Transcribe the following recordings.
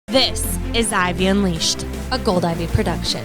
This is Ivy Unleashed, a Gold Ivy production.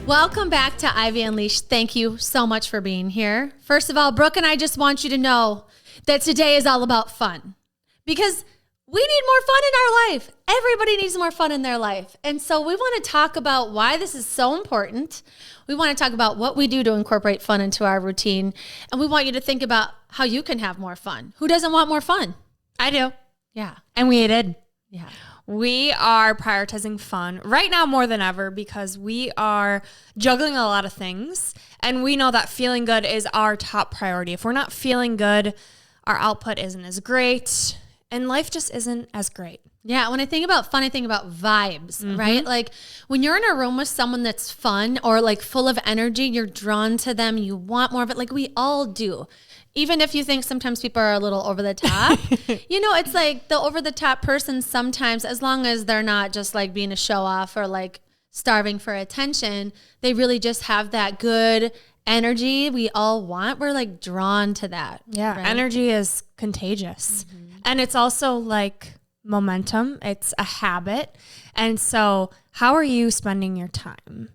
Welcome back to Ivy Unleashed. Thank you so much for being here. First of all, Brooke and I just want you to know that today is all about fun, because we need more fun in our life. Everybody needs more fun in their life. And so we want to talk about why this is so important. We want to talk about what we do to incorporate fun into our routine. And we want you to think about how you can have more fun. Who doesn't want more fun? I do. Yeah. And we did. Yeah. We are prioritizing fun right now more than ever because we are juggling a lot of things. And we know that feeling good is our top priority. If we're not feeling good, our output isn't as great. And life just isn't as great. Yeah, when I think about fun, I think about vibes, right? Like when you're in a room with someone that's fun or like full of energy, you're drawn to them, you want more of it, like we all do. Even if you think sometimes people are a little over the top, it's like the over the top person sometimes, as long as they're not just like being a show off or like starving for attention, they really just have that good energy we all want. We're like drawn to that. Yeah, right? Energy is contagious. And it's also like momentum. It's a habit. And so how are you spending your time?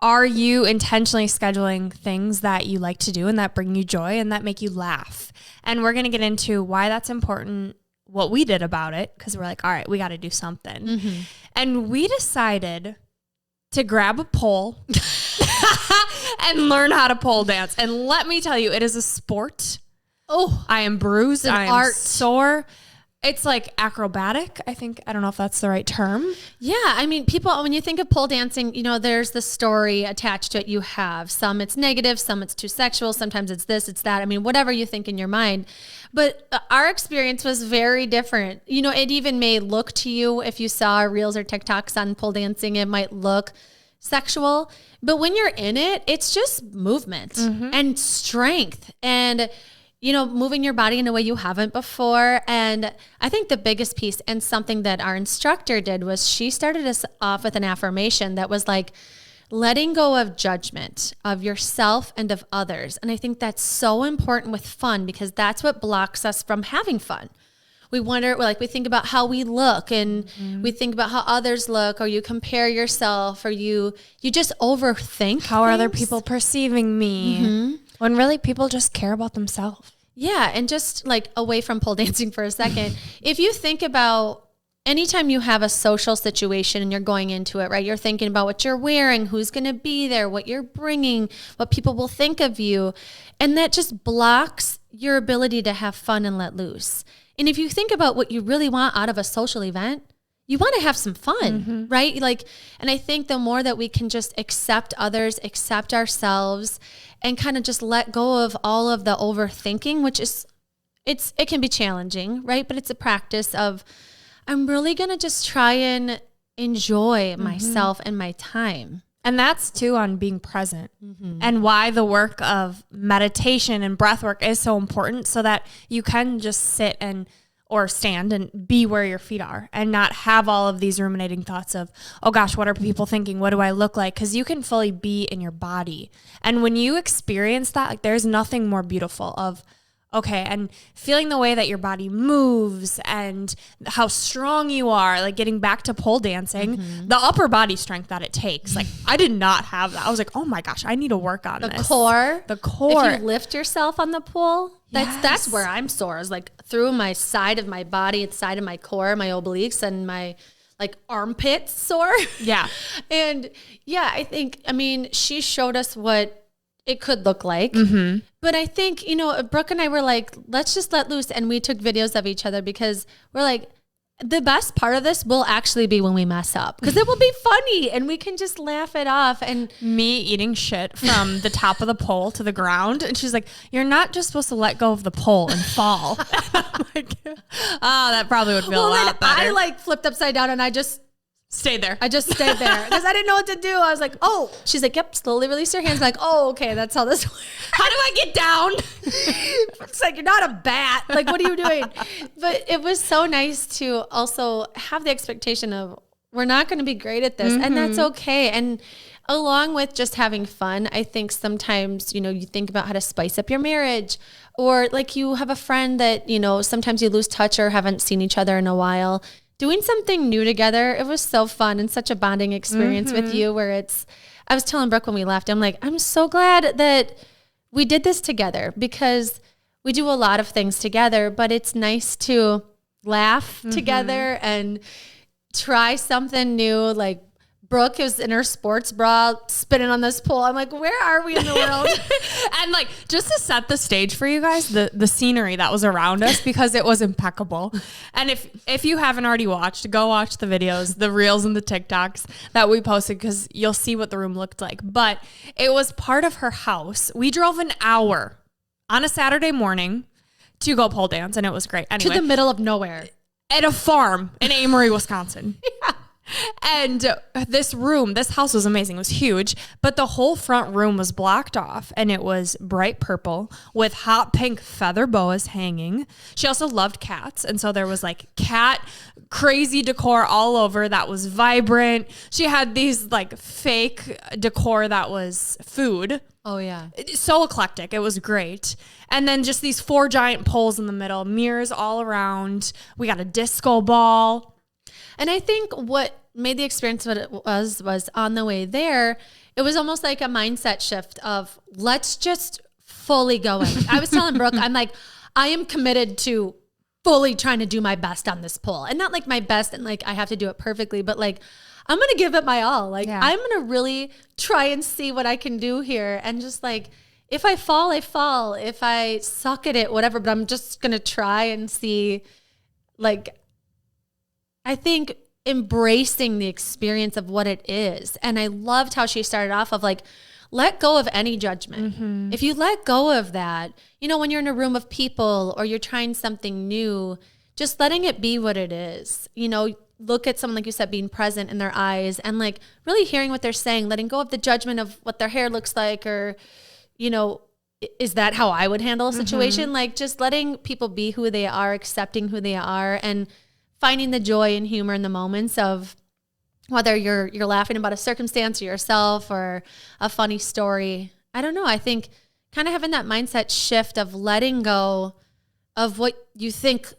Are you intentionally scheduling things that you like to do and that bring you joy and that make you laugh? And we're going to get into why that's important, what we did about it, because we're like, all right, we got to do something. And we decided to grab a pole and learn how to pole dance. And let me tell you, it is a sport. Oh, I am bruised. I am sore. It's like acrobatic, I think. I don't know if that's the right term. Yeah. I mean, people, when you think of pole dancing, there's the story attached to it you have. Some it's negative, some it's too sexual. Sometimes it's this, it's that. I mean, whatever you think in your mind. But our experience was very different. It even may look to you, if you saw reels or TikToks on pole dancing, it might look sexual. But when you're in it, it's just movement and strength and moving your body in a way you haven't before. And I think the biggest piece, and something that our instructor did, was she started us off with an affirmation that was like letting go of judgment of yourself and of others. And I think that's so important with fun, because that's what blocks us from having fun. We wonder, we think about how we look, and we think about how others look, or you compare yourself, or you just overthink. How are other people perceiving me? When really people just care about themselves. Yeah. And just like away from pole dancing for a second, if you think about anytime you have a social situation and you're going into it, right, you're thinking about what you're wearing, who's going to be there, what you're bringing, what people will think of you. And that just blocks your ability to have fun and let loose. And if you think about what you really want out of a social event, you want to have some fun, right? And I think the more that we can just accept others, accept ourselves, and kind of just let go of all of the overthinking, which is, it can be challenging, right? But it's a practice of, I'm really going to just try and enjoy myself and my time. And that's too on being present and why the work of meditation and breath work is so important, so that you can just sit or stand and be where your feet are and not have all of these ruminating thoughts of, oh gosh, what are people thinking? What do I look like? Because you can fully be in your body. And when you experience that, like, there's nothing more beautiful of, okay, and feeling the way that your body moves and how strong you are, like getting back to pole dancing, the upper body strength that it takes. Like, I did not have that. I was like, oh my gosh, I need to work on this. The core. If you lift yourself on the pole, that's where I'm sore. Is like through my side of my body, the side of my core, my obliques, and my like armpits sore. Yeah. And yeah, I mean, she showed us what it could look like. But I think, Brooke and I were like, let's just let loose. And we took videos of each other, because we're like, the best part of this will actually be when we mess up, because it will be funny and we can just laugh it off. And me eating shit from the top of the pole to the ground. And she's like, you're not just supposed to let go of the pole and fall. I'm like, oh, that probably would feel a lot better. I like flipped upside down and I just stayed there. I just stayed there because I didn't know what to do. I was like, oh, she's like, yep, slowly release your hands. I'm like, oh, okay, that's how this works. How do I get down? It's like, you're not a bat. Like, what are you doing? But it was so nice to also have the expectation of, we're not going to be great at this. And that's okay. And along with just having fun, I think sometimes, you know, you think about how to spice up your marriage, or like you have a friend that, you know, sometimes you lose touch or haven't seen each other in a while. Doing something new together, it was so fun and such a bonding experience with you where I was telling Brooke when we left, I'm like, I'm so glad that we did this together, because we do a lot of things together, but it's nice to laugh together and try something new. Like Brooke is in her sports bra spinning on this pole. I'm like, where are we in the world? And like, just to set the stage for you guys, the scenery that was around us, because it was impeccable. And if you haven't already watched, go watch the videos, the reels and the TikToks that we posted, because you'll see what the room looked like. But it was part of her house. We drove an hour on a Saturday morning to go pole dance, and it was great. Anyway, To the middle of nowhere. At a farm in Amory, Wisconsin. Yeah. And this house was amazing. It was huge, but the whole front room was blocked off, and it was bright purple with hot pink feather boas hanging. She also loved cats, and so there was like cat crazy decor all over that was vibrant. She had these like fake decor that was food. Oh yeah. So eclectic. It was great. And then just these 4 giant poles in the middle, mirrors all around. We got a disco ball. And I think what made the experience what it was on the way there, it was almost like a mindset shift of let's just fully go in. I was telling Brooke, I'm like, I am committed to fully trying to do my best on this pole. And not like my best and like I have to do it perfectly, but like I'm going to give it my all. Like I'm going to really try and see what I can do here. And just like, if I fall, I fall. If I suck at it, whatever, but I'm just going to try and see. Like, I think embracing the experience of what it is. And I loved how she started off of like, let go of any judgment. If you let go of that, you know, when you're in a room of people or you're trying something new, just letting it be what it is, you know, look at someone, like you said, being present in their eyes and like really hearing what they're saying, letting go of the judgment of what their hair looks like, or, you know, is that how I would handle a situation? Like just letting people be who they are, accepting who they are, and finding the joy and humor in the moments of whether you're laughing about a circumstance or yourself or a funny story. I don't know. I think kind of having that mindset shift of letting go of what you think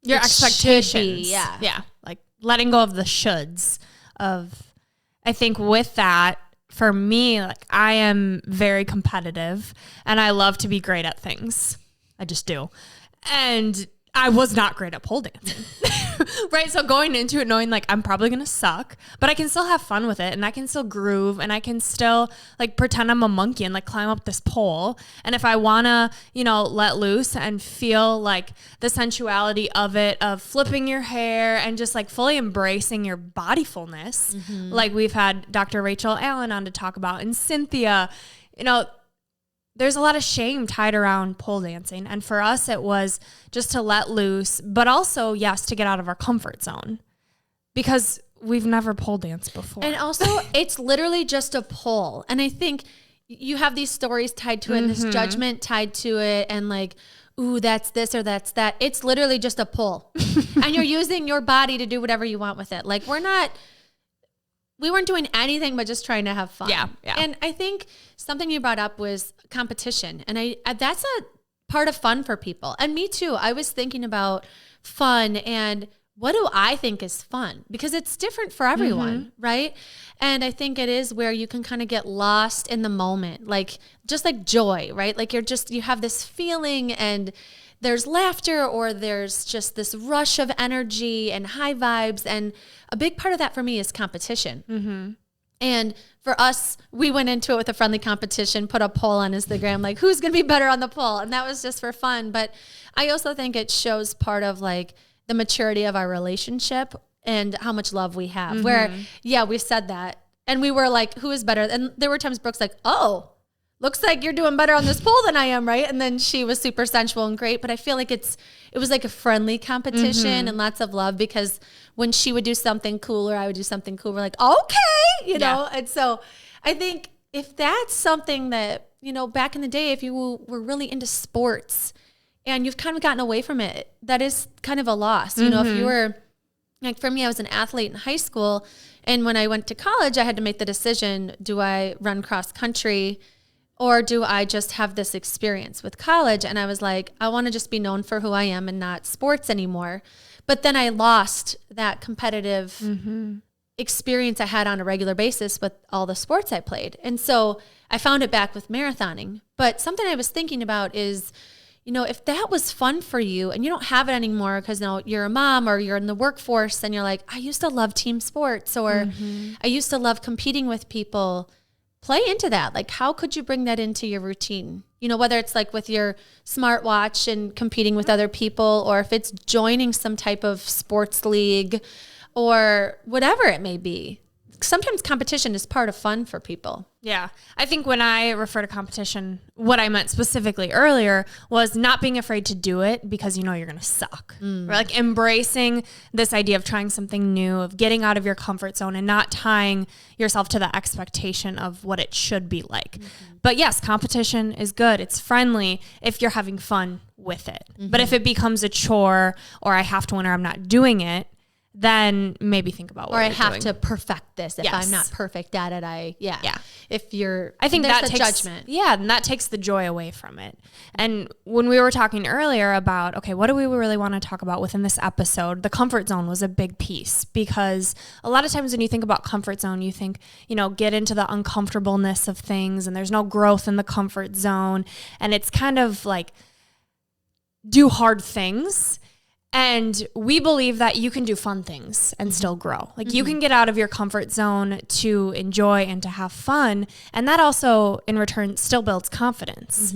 your expectations. Yeah. Yeah. Like letting go of the shoulds I think with that, for me, like I am very competitive and I love to be great at things. I just do. And I was not great at pole dancing. Right. So going into it knowing like I'm probably going to suck, but I can still have fun with it, and I can still groove, and I can still like pretend I'm a monkey and like climb up this pole. And if I want to, you know, let loose and feel like the sensuality of it, of flipping your hair and just like fully embracing your body fullness, like we've had Dr. Rachel Allen on to talk about, and Cynthia, you know, there's a lot of shame tied around pole dancing. And for us, it was just to let loose, but also, yes, to get out of our comfort zone, because we've never pole danced before. And also, it's literally just a pole. And I think you have these stories tied to it, and this judgment tied to it, and like, ooh, that's this or that's that. It's literally just a pole. And you're using your body to do whatever you want with it. Like we weren't doing anything but just trying to have fun. Yeah. And I think something you brought up was competition. And I that's a part of fun for people. And me too. I was thinking about fun and what do I think is fun? Because it's different for everyone, right? And I think it is where you can kind of get lost in the moment, like just like joy, right? Like you have this feeling and there's laughter, or there's just this rush of energy and high vibes. And a big part of that for me is competition. And for us, we went into it with a friendly competition, put a poll on Instagram, like who's going to be better on the poll. And that was just for fun. But I also think it shows part of like the maturity of our relationship and how much love we have, where, yeah, we said that. And we were like, who is better? And there were times Brooke's like, oh, looks like you're doing better on this pole than I am, right? And then she was super sensual and great. But I feel like it was like a friendly competition and lots of love, because when she would do something cool or I would do something cool, we're like, okay, you know? And so I think if that's something that, you know, back in the day, if you were really into sports and you've kind of gotten away from it, that is kind of a loss. You know, if you were Like for me, I was an athlete in high school. And when I went to college, I had to make the decision, do I run cross country or do I just have this experience with college? And I was like, I want to just be known for who I am and not sports anymore. But then I lost that competitive experience I had on a regular basis with all the sports I played. And so I found it back with marathoning. But something I was thinking about is, you know, if that was fun for you and you don't have it anymore because now you're a mom or you're in the workforce and you're like, I used to love team sports or I used to love competing with people, play into that. Like, how could you bring that into your routine? You know, whether it's like with your smartwatch and competing with other people, or if it's joining some type of sports league or whatever it may be. Sometimes competition is part of fun for people. Yeah. I think when I refer to competition, what I meant specifically earlier was not being afraid to do it because you know you're going to suck. Or like embracing this idea of trying something new, of getting out of your comfort zone and not tying yourself to the expectation of what it should be like. But yes, competition is good. It's friendly if you're having fun with it. But if it becomes a chore or I have to win or I'm not doing it, then maybe think about what or you're I have doing. to perfect this. If Yes. I'm not perfect at it, if you're, I think there's that a takes judgment. Yeah, and that takes the joy away from it. And when we were talking earlier about, okay, what do we really want to talk about within this episode? The comfort zone was a big piece because a lot of times when you think about comfort zone, you think, you know, get into the uncomfortableness of things and there's no growth in the comfort zone. And it's kind of like do hard things. And we believe that you can do fun things and still grow. Like you can get out of your comfort zone to enjoy and to have fun. And that also in return still builds confidence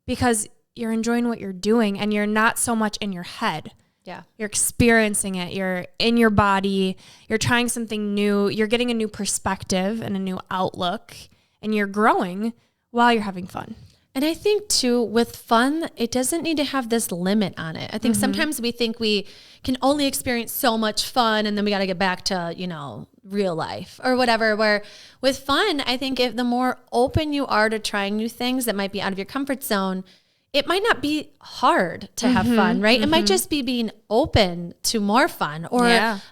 because you're enjoying what you're doing and you're not so much in your head. Yeah. You're experiencing it. You're in your body. You're trying something new. You're getting a new perspective and a new outlook and you're growing while you're having fun. And I think too, with fun, it doesn't need to have this limit on it. I think sometimes we think we can only experience so much fun and then we got to get back to, you know, real life or whatever, where with fun, I think if the more open you are to trying new things that might be out of your comfort zone, it might not be hard to have fun, right? It might just be being open to more fun or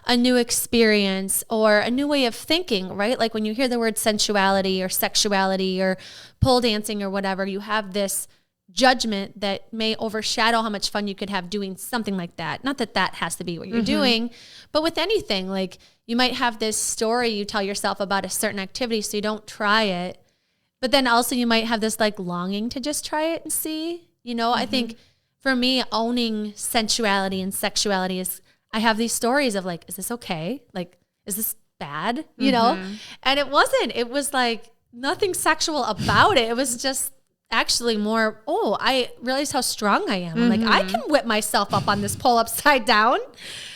a new experience or a new way of thinking, right? Like when you hear the word sensuality or sexuality or pole dancing or whatever, you have this judgment that may overshadow how much fun you could have doing something like that. Not that that has to be what you're doing, but with anything, like you might have this story you tell yourself about a certain activity so you don't try it. But then also you might have this like longing to just try it and see. You know, I think for me, owning sensuality and sexuality is, I have these stories of like, is this okay? Like, is this bad? You know? And it wasn't. It was like nothing sexual about it. It was just actually more, oh, I realized how strong I am. I'm like, I can whip myself up on this pole upside down.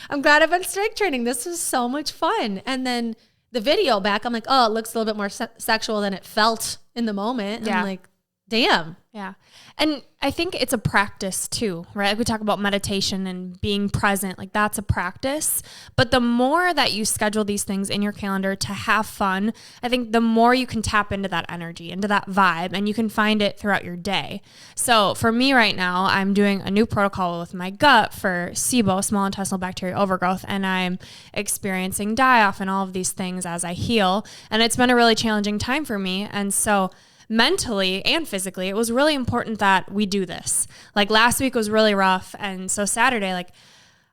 I'm glad I've been strength training. This was so much fun. And then the video back, I'm like, oh, it looks a little bit more sexual than it felt in the moment. And I'm like, damn. Yeah. And I think it's a practice too, right? Like we talk about meditation and being present, like that's a practice. But the more that you schedule these things in your calendar to have fun, I think the more you can tap into that energy, into that vibe, and you can find it throughout your day. So for me right now, I'm doing a new protocol with my gut for SIBO, small intestinal bacterial overgrowth, and I'm experiencing die-off and all of these things as I heal. And it's been a really challenging time for me. And so mentally and physically, it was really important that we do this. Like last week was really rough. And so Saturday, like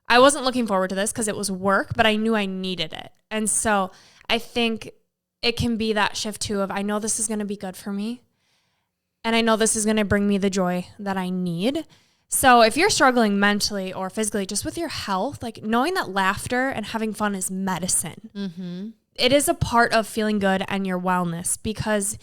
I wasn't looking forward to this because it was work, but I knew I needed it. And so I think it can be that shift too of, I know this is going to be good for me. And I know this is going to bring me the joy that I need. So if you're struggling mentally or physically, just with your health, like knowing that laughter and having fun is medicine. It is a part of feeling good and your wellness, because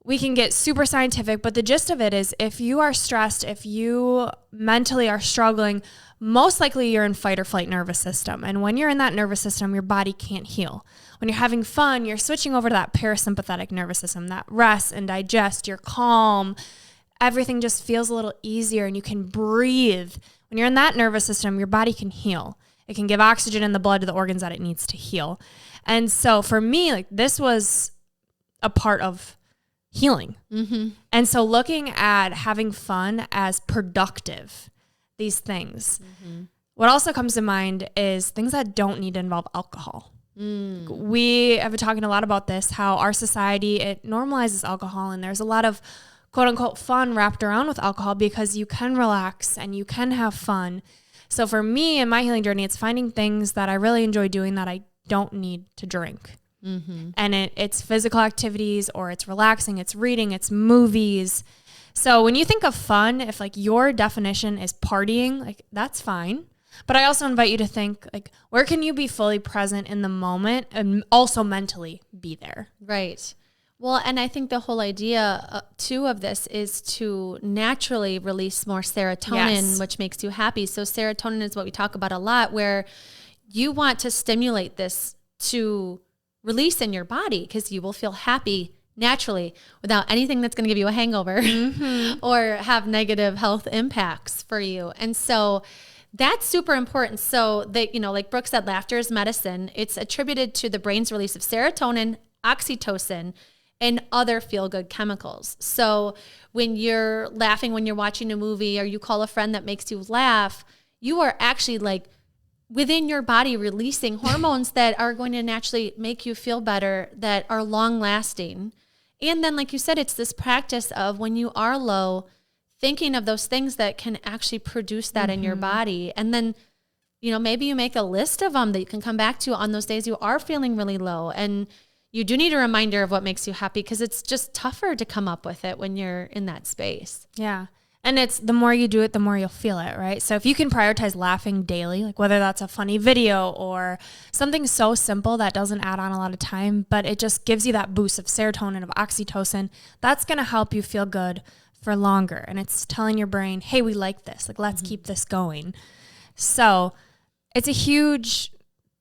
we can get super scientific, but the gist of it is if you are stressed, if you mentally are struggling, most likely you're in fight or flight nervous system. And when you're in that nervous system, your body can't heal. When you're having fun, you're switching over to that parasympathetic nervous system, that rest and digest, you're calm. Everything just feels a little easier and you can breathe. When you're in that nervous system, your body can heal. It can give oxygen in the blood to the organs that it needs to heal. And so for me, like this was a part of healing. And so looking at having fun as productive, these things, What also comes to mind is things that don't need to involve alcohol. We have been talking a lot about this, how our society, it normalizes alcohol, and there's a lot of quote unquote fun wrapped around with alcohol because you can relax and you can have fun. So for me in my healing journey, it's finding things that I really enjoy doing that I don't need to drink. And it's physical activities, or it's relaxing, it's reading, it's movies. So when you think of fun, if like your definition is partying, like that's fine. But I also invite you to think like, where can you be fully present in the moment and also mentally be there? Right. Well, and I think the whole idea too of this is to naturally release more serotonin, which makes you happy. So serotonin is what we talk about a lot, where you want to stimulate this to release in your body because you will feel happy naturally without anything that's going to give you a hangover or have negative health impacts for you. And so that's super important. So that, you know, like Brooke said, laughter is medicine. It's attributed to the brain's release of serotonin, oxytocin, and other feel-good chemicals. So when you're laughing, when you're watching a movie, or you call a friend that makes you laugh, you are actually like within your body releasing hormones that are going to naturally make you feel better, that are long-lasting. And then, like you said, it's this practice of when you are low, thinking of those things that can actually produce that in your body. And then, you know, maybe you make a list of them that you can come back to on those days you are feeling really low. And you do need a reminder of what makes you happy, because it's just tougher to come up with it when you're in that space. Yeah. And it's the more you do it, the more you'll feel it, right? So if you can prioritize laughing daily, like whether that's a funny video or something so simple that doesn't add on a lot of time, but it just gives you that boost of serotonin, of oxytocin, that's going to help you feel good for longer. And it's telling your brain, hey, we like this. Like, let's keep this going. So it's a huge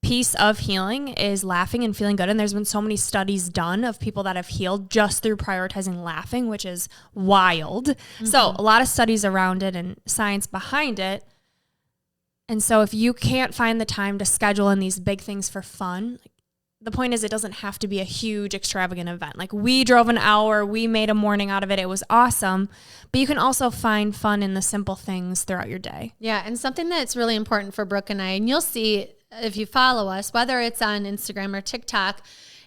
piece of healing is laughing and feeling good. And there's been so many studies done of people that have healed just through prioritizing laughing, which is wild. So a lot of studies around it and science behind it. And so if you can't find the time to schedule in these big things for fun, like, the point is it doesn't have to be a huge extravagant event. Like we drove an hour, we made a morning out of it. It was awesome. But you can also find fun in the simple things throughout your day. Yeah. And something that's really important for Brooke and I, and you'll see if you follow us, whether it's on Instagram or TikTok,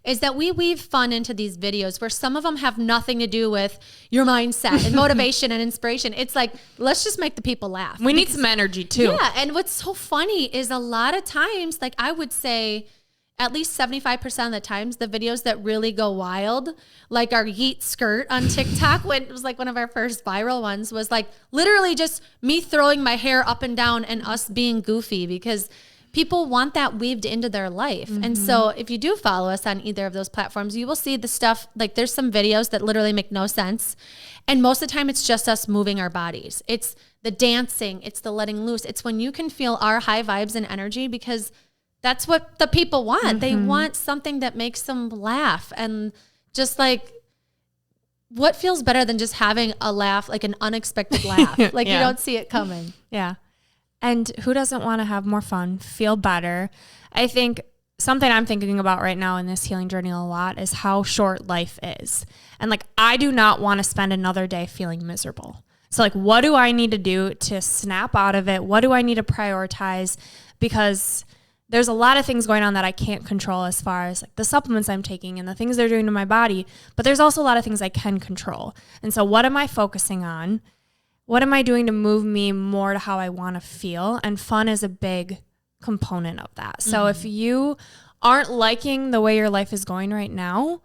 is that we weave fun into these videos where some of them have nothing to do with your mindset and motivation and inspiration. It's like, let's just make the people laugh. We need some energy too. Yeah. And what's so funny is a lot of times, like I would say, at least 75% of the times, the videos that really go wild, like our yeet skirt on TikTok, when it was like one of our first viral ones, was like literally just me throwing my hair up and down and us being goofy, because people want that weaved into their life. And so if you do follow us on either of those platforms, you will see the stuff, like there's some videos that literally make no sense. And most of the time it's just us moving our bodies. It's the dancing, it's the letting loose. It's when you can feel our high vibes and energy, because that's what the people want. They want something that makes them laugh. And just like, what feels better than just having a laugh, like an unexpected laugh? Like you don't see it coming. Yeah. And who doesn't want to have more fun, feel better? I think something I'm thinking about right now in this healing journey a lot is how short life is. And like, I do not want to spend another day feeling miserable. So like, what do I need to do to snap out of it? What do I need to prioritize? Because there's a lot of things going on that I can't control as far as like the supplements I'm taking and the things they're doing to my body, but there's also a lot of things I can control. And so what am I focusing on? What am I doing to move me more to how I want to feel? And fun is a big component of that. So if you aren't liking the way your life is going right now,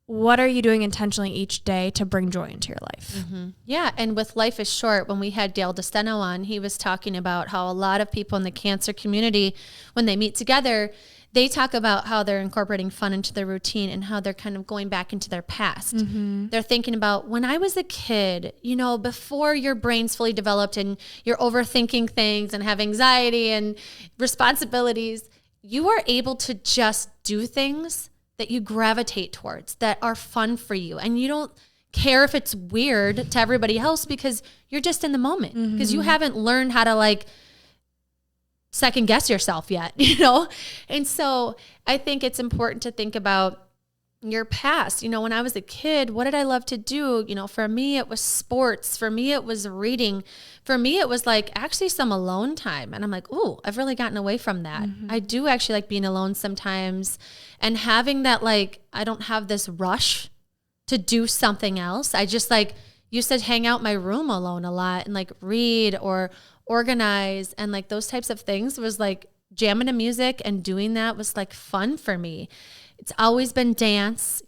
what are you doing intentionally each day to bring joy into your life? Yeah. And with Life is Short, when we had Dale DeSteno on, he was talking about how a lot of people in the cancer community, when they meet together, they talk about how they're incorporating fun into their routine and how they're kind of going back into their past. They're thinking about, when I was a kid, you know, before your brain's fully developed and you're overthinking things and have anxiety and responsibilities, you are able to just do things that you gravitate towards, that are fun for you. And you don't care if it's weird to everybody else, because you're just in the moment, because you haven't learned how to like second guess yourself yet, you know? And so I think it's important to think about your past. When I was a kid, what did I love to do? For me, it was sports. For me, it was reading. For me, it was like actually some alone time. And I'm like, ooh, I've really gotten away from that. I do actually like being alone sometimes and having that, like, I don't have this rush to do something else. I just, like you said, hang out in my room alone a lot and like read or organize and like those types of things was like jamming to music and doing that was like fun for me. It's always been dance.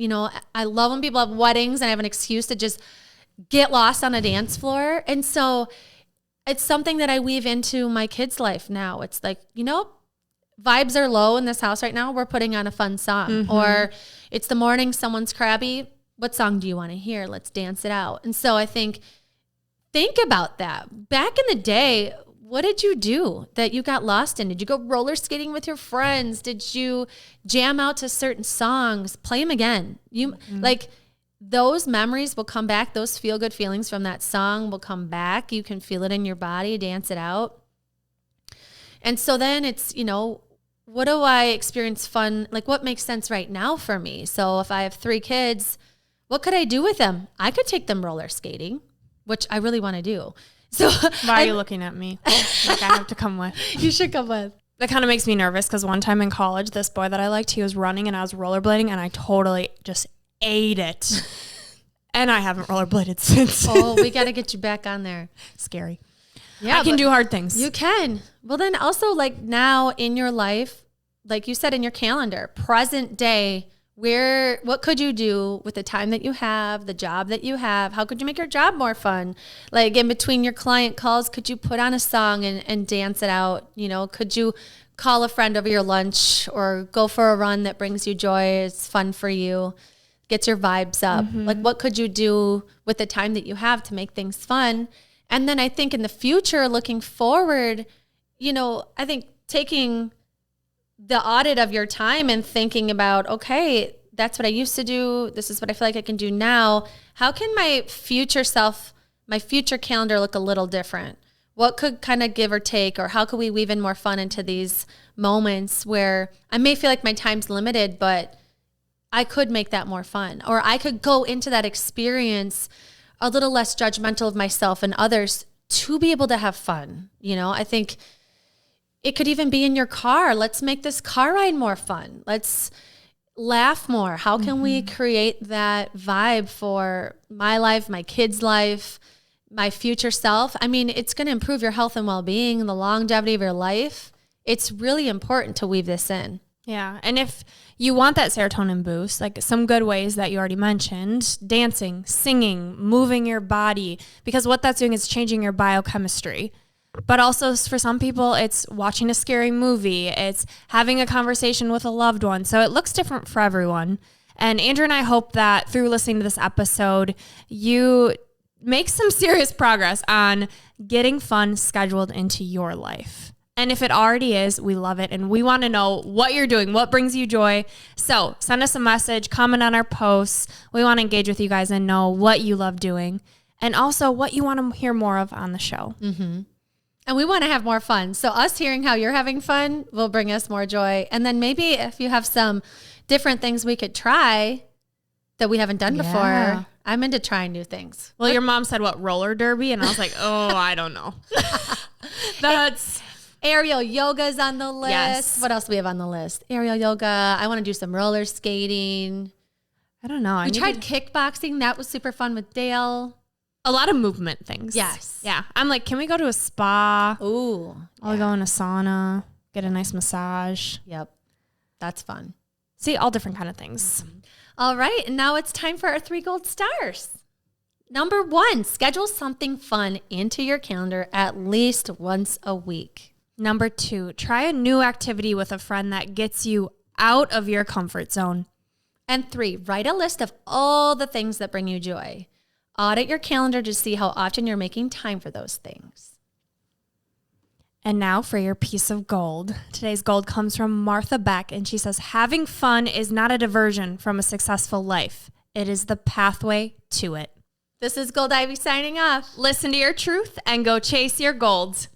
I love when people have weddings and I have an excuse to just get lost on a dance floor. And so it's something that I weave into my kids' life now. It's like, vibes are low in this house right now. We're putting on a fun song. Or it's the morning, someone's crabby. What song do you want to hear? Let's dance it out. And so I think about that. Back in the day, what did you do that you got lost in? Did you go roller skating with your friends? Did you jam out to certain songs? Play them again. Like those memories will come back. Those feel good feelings from that song will come back. You can feel it in your body, dance it out. And so then it's, what do I experience fun? Like what makes sense right now for me? So if I have 3 kids, what could I do with them? I could take them roller skating, which I really want to do. So why are you looking at me? Like I have to come with. You should come with. That kind of makes me nervous because one time in college, this boy that I liked, he was running and I was rollerblading and I totally just ate it. And I haven't rollerbladed since. Oh, we got to get you back on there. Scary. Yeah, I can do hard things. You can. Well, then also like now in your life, like you said in your calendar, present day, what could you do with the time that you have, the job that you have? How could you make your job more fun? Like in between your client calls, could you put on a song and dance it out? Could you call a friend over your lunch or go for a run that brings you joy? It's fun for you, gets your vibes up. Like what could you do with the time that you have to make things fun? And then I think in the future, looking forward, I think taking the audit of your time and thinking about, okay, that's what I used to do. This is what I feel like I can do now. How can my future self, my future calendar look a little different? What could kind of give or take, or how could we weave in more fun into these moments where I may feel like my time's limited, but I could make that more fun, or I could go into that experience a little less judgmental of myself and others to be able to have fun. I think it could even be in your car. Let's make this car ride more fun. Let's laugh more. How can we create that vibe for my life, my kids' life, my future self? I mean, it's going to improve your health and well-being, the longevity of your life. It's really important to weave this in. Yeah. And if you want that serotonin boost, like some good ways that you already mentioned, dancing, singing, moving your body, because what that's doing is changing your biochemistry. But also for some people, it's watching a scary movie. It's having a conversation with a loved one. So it looks different for everyone. And Andrew and I hope that through listening to this episode, you make some serious progress on getting fun scheduled into your life. And if it already is, we love it. And we want to know what you're doing, what brings you joy. So send us a message, comment on our posts. We want to engage with you guys and know what you love doing and also what you want to hear more of on the show. And we want to have more fun. So us hearing how you're having fun will bring us more joy. And then maybe if you have some different things we could try that we haven't done before, I'm into trying new things. Well, your mom said, what, roller derby? And I was like, oh, I don't know. That's... Aerial yoga's on the list. Yes. What else do we have on the list? Aerial yoga. I want to do some roller skating. I don't know. We tried kickboxing. That was super fun with Dale. A lot of movement things. Yes. Yeah. I'm like, can we go to a spa? Ooh. I'll go in a sauna, get a nice massage. Yep. That's fun. See, all different kind of things. All right. And now it's time for our 3 gold stars. Number 1, schedule something fun into your calendar at least once a week. Number 2, try a new activity with a friend that gets you out of your comfort zone. And 3, write a list of all the things that bring you joy. Audit your calendar to see how often you're making time for those things. And now for your piece of gold. Today's gold comes from Martha Beck, and she says, having fun is not a diversion from a successful life. It is the pathway to it. This is Gold Ivy signing off. Listen to your truth and go chase your gold.